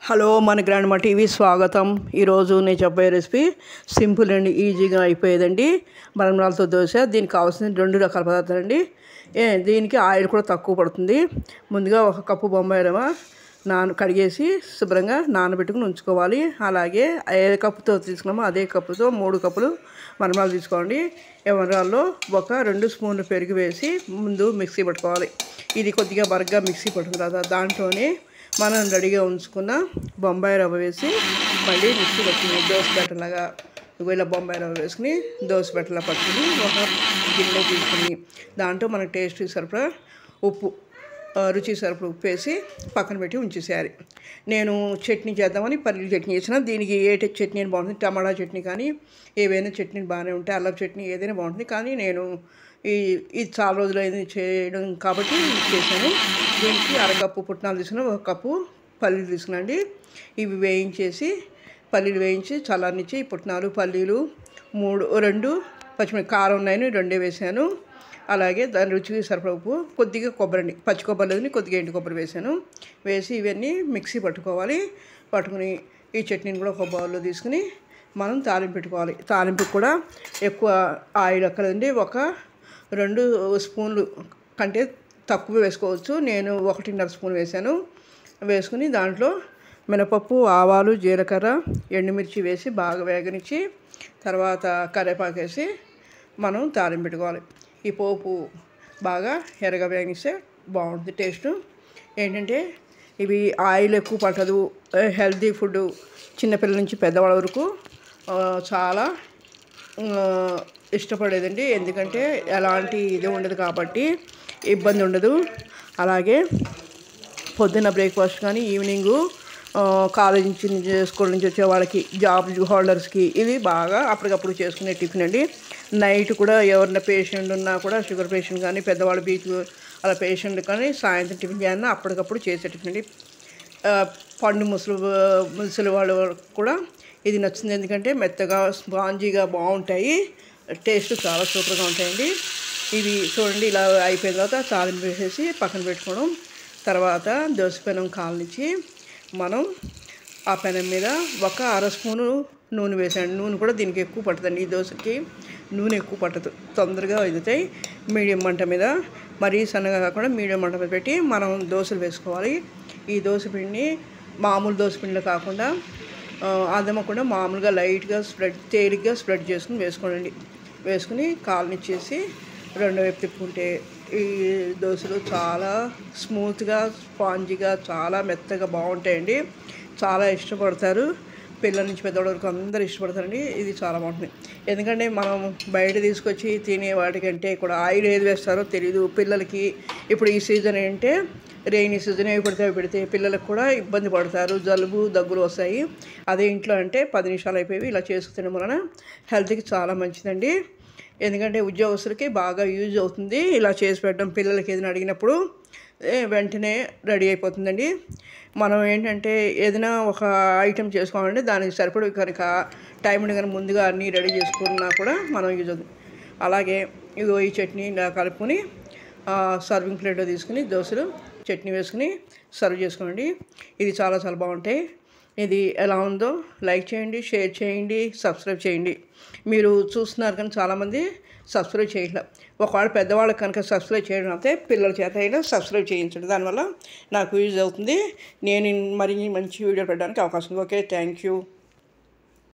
Hello మన grand మా TV స్వాగతం. ఈరోజు నేను చెప్పే రెసిపీ సింపుల్ అండి, ఈజీగా అయిపోయేదండి. మరమరాలతో దోశ. దీనికి కావాల్సిన 2 రకాల పదార్థాలు అండి. దీనికి ఆయిల్ కూడా తక్కువ పడుతుంది. ముందుగా 1 కప్పు బొంబాయి రవ్వ కడిగేసి శుభ్రంగా నానబెట్టుకుని ఉంచుకోవాలి. అలాగే ఏ కప్పుతో తీసుకున్నామో అదే కప్పుతో 3 కప్పులు మరమరాలు తీసుకోండి. మరమరాల్లో 2 స్పూన్లు పెరుగు వేసి ముందు మిక్సీ పట్టుకోవాలి. ఇది కొద్దిగా బరగ్గా మిక్సీ పట్టుకున్న తర్వాత దాంట్లోనే మనం రెడీగా ఉంచుకున్న బొంబాయి రవ్వ వేసి మళ్ళీ మిక్సీ పట్టుకుని దోశ బెట్టలాగా ఇలా బొంబాయి రవ్వ వేసుకుని దోశ బెట్టలా పట్టుకుని ఒక గిన్నెలో తీసుకుని దాంట్లో మనకు టేస్ట్ సరిపడా ఉప్పు, రుచి సరిపడా ఉప్పు వేసి పక్కన పెట్టి ఉంచేసేయాలి. నేను చట్నీ చేద్దామని పల్లీల చట్నీ చేసిన. దీనికి ఏ చట్నీ అని బాగుంటుంది, టమాటా చట్నీ కానీ ఏవైనా చట్నీలు బాగానే ఉంటాయి, అల్లం చట్నీ ఏదైనా బాగుంటుంది. కానీ నేను ఇది చాలా రోజులు అయింది చేయడం కాబట్టి చేశాను. దీనికి 1/2 కప్పు పుట్నాలు తీసుకుని 1 కప్పు పల్లీలు తీసుకునండి. ఇవి వేయించేసి పల్లీలు వేయించి చల్లారనిచ్చి పుట్నాలు పల్లీలు 2 పచ్చిమిరపకాయలు కారం ఉన్నాయని 2 వేసాను. అలాగే దాని రుచికి సరిపడా ఉప్పు, కొద్దిగా కొబ్బరి అండి, పచ్చి కొబ్బరి లేదని కొద్దిగా ఎండు కొబ్బరి వేసాను. వేసి ఇవన్నీ మిక్సీ పట్టుకోవాలి. పట్టుకుని ఈ చట్నీని కూడా ఒక బౌల్లో తీసుకుని మనం తాలింపు పెట్టుకోవాలి. తాలింపుకి కూడా ఎక్కువ ఆయిల్ అక్కర్లేదండి. 2 స్పూన్లు కంటే తక్కువ వేసుకోవచ్చు. నేను 1.5 స్పూన్ వేసాను. వేసుకుని దాంట్లో మినపప్పు, ఆవాలు, జీలకర్ర, ఎండుమిర్చి వేసి బాగా వేగనిచ్చి తర్వాత కరివేపాకు వేసి మనం తాలింపు పెట్టుకోవాలి. ఈ పోపు బాగా ఎర్రగా వేగిస్తే బాగుంటుంది టేస్ట్. ఏంటంటే ఇవి ఆయిల్ ఎక్కువ పట్టదు, హెల్తీ ఫుడ్, చిన్నపిల్లల నుంచి పెద్దవాళ్ళ వరకు చాలా ఇష్టపడేదండి. ఎందుకంటే ఎలాంటి ఇది ఉండదు కాబట్టి ఇబ్బంది ఉండదు. అలాగే పొద్దున్న బ్రేక్ఫాస్ట్ కానీ ఈవినింగు కాలేజ్ నుంచి స్కూల్ నుంచి వచ్చే వాళ్ళకి, జాబ్ హోల్డర్స్కి ఇది బాగా అప్పటికప్పుడు చేసుకునే టిఫిన్ అండి. నైట్ కూడా ఎవరైనా పేషెంట్ ఉన్నా కూడా, షుగర్ పేషెంట్ కానీ పెద్దవాళ్ళు బీపీ అలా పేషెంట్ కానీ సాయంత్రం టిఫిన్ చేయాలన్నా అప్పటికప్పుడు చేసే టిఫిన్ అండి. పండు ముసలి వాళ్ళు కూడా ఇది నచ్చింది. ఎందుకంటే మెత్తగా స్పాంజీగా బాగుంటాయి, టేస్ట్ చాలా సూపర్గా ఉంటాయండి. ఇవి చూడండి ఇలా అయిపోయిన తర్వాత తాలింపు వేసేసి పక్కన పెట్టుకోవడం. తర్వాత దోశ పెనం కాలనిచ్చి మనం ఆ పెనం మీద 1/2 స్పూను నూనె వేసాను. నూనె కూడా దీనికి ఎక్కువ పట్టదండి, ఈ దోశకి నూనె ఎక్కువ పట్టదు, తొందరగా ఎదుగుతాయి. మీడియం మంట మీద, మరీ సన్నగా కాకుండా మీడియం మంట మీద పెట్టి మనం దోశలు వేసుకోవాలి. ఈ దోశ పిండిని మామూలు దోశ పిండిలో కాకుండా అదమకుండా మామూలుగా లైట్గా తేలిగ్గా స్ప్రెడ్ చేసుకుని వేసుకోండి. వేసుకుని కాలనిచ్చేసి 2 వైపు తిప్పుకుంటే ఈ దోశలు చాలా స్మూత్గా, స్పాంజీగా, చాలా మెత్తగా బాగుంటాయండి. చాలా ఇష్టపడతారు, పిల్లల నుంచి పెద్దవాళ్ళ వరకు అందరూ ఇష్టపడతారండి. ఇది చాలా బాగుంటుంది. ఎందుకంటే మనం బయట తీసుకొచ్చి తినే వాటికంటే కూడా ఆయిల్ ఏది వేస్తారో తెలీదు పిల్లలకి. ఇప్పుడు ఈ సీజన్ ఏంటంటే రెయినీ సీజన్, ఏవి పడితే అవి పెడితే పిల్లలకు కూడా ఇబ్బంది పడతారు, జలుబు దగ్గులు వస్తాయి. అదే ఇంట్లో అంటే 10 నిమిషాలు అయిపోయి ఇలా చేసుకునే వలన హెల్త్కి చాలా మంచిదండి. ఎందుకంటే ఉద్యోగస్తులకి బాగా యూజ్ అవుతుంది ఇలా చేసి పెట్టడం. పిల్లలకి ఏదైనా అడిగినప్పుడు వెంటనే రెడీ అయిపోతుందండి. మనం ఏంటంటే ఏదైనా ఒక ఐటెం చేసుకోవాలంటే దానికి సరిపడి కనుక టైం కనుక ముందుగా అన్నీ రెడీ చేసుకున్నా కూడా మనం యూజ్ అవుతుంది. అలాగే ఇగో ఈ చట్నీ ఇలా కలుపుకొని సర్వింగ్ ప్లేట్లో తీసుకుని దోశలు చట్నీ వేసుకుని సర్వ్ చేసుకోండి. ఇది చాలా చాలా బాగుంటాయి. ఇది ఎలా ఉందో లైక్ చేయండి, షేర్ చేయండి, సబ్స్క్రైబ్ చేయండి. మీరు చూస్తున్నారు కానీ చాలామంది సబ్స్క్రైబ్ చేయట్లేదు. ఒకవేళ పెద్దవాళ్ళకి కనుక సబ్స్క్రైబ్ చేయడం అయితే పిల్లల చేత అయినా సబ్స్క్రైబ్ చేయించండి. దానివల్ల నాకు యూజ్ అవుతుంది. నేను మరిన్ని మంచి వీడియో పెట్టడానికి అవకాశం ఉంది. Okay, thank you.